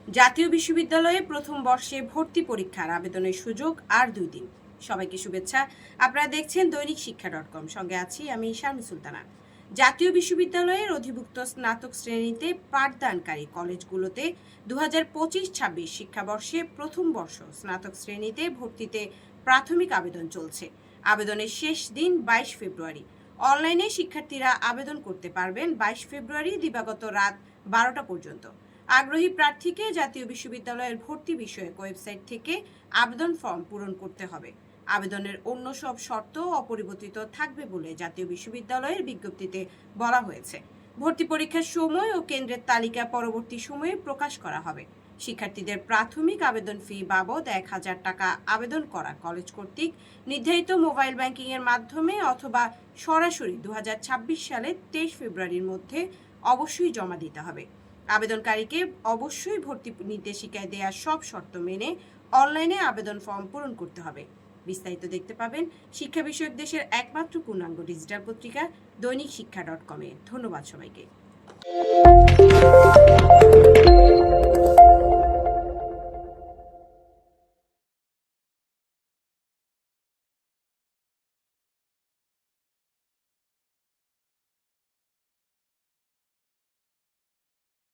জাতীয় বিশ্ববিদ্যালয়ে প্রথম বর্ষে ভর্তি পরীক্ষার আবেদনের সুযোগ আর 2 দিন। সবাইকে শুভেচ্ছা। আপনারা দেখছেন দৈনিক শিক্ষা.com। সঙ্গে আছি আমি শারমিন সুলতানা। জাতীয় বিশ্ববিদ্যালয়ের অধিভুক্ত স্নাতক শ্রেণীতে পাঠদানকারী কলেজগুলোতে 2025-26 শিক্ষাবর্ষে প্রথম বর্ষ স্নাতক শ্রেণীতে ভর্তিতে প্রাথমিক আবেদন চলছে। আবেদনের শেষ দিন 22 ফেব্রুয়ারি। অনলাইনে শিক্ষার্থীরা আবেদন করতে পারবেন 22 ফেব্রুয়ারি দিবাগত রাত 12টা পর্যন্ত। আগ্রহী প্রার্থীকে জাতীয় বিশ্ববিদ্যালয়ের ভর্তি বিষয়ক ওয়েবসাইট থেকে আবেদন ফর্ম পূরণ করতে হবে। আবেদনের অন্য সব শর্ত অপরিবর্তিত থাকবে বলে জাতীয় বিশ্ববিদ্যালয়ের বিজ্ঞপ্তিতে বলা হয়েছে। ভর্তি পরীক্ষার সময় ও কেন্দ্রের তালিকা পরবর্তী সময়ে প্রকাশ করা হবে। শিক্ষার্থীদের প্রাথমিক আবেদন ফি বাবদ 1000 টাকা আবেদন করা কলেজ কর্তৃক নির্ধারিত মোবাইল ব্যাংকিং এর মাধ্যমে অথবা সরাসরি 2026 সালের 23 ফেব্রুয়ারির মধ্যে অবশ্যই জমা দিতে হবে। আবেদনকারীকে অবশ্যই ভর্তি নির্দেশিকায় দেয়া সব শর্ত মেনে অনলাইনে আবেদন ফর্ম পূরণ করতে হবে। বিস্তারিত দেখতে পাবেন শিক্ষা বিষয়ক দেশের একমাত্র পূর্ণাঙ্গ ডিজিটাল পত্রিকা দৈনিক শিক্ষা.com-এ। ধন্যবাদ সবাইকে।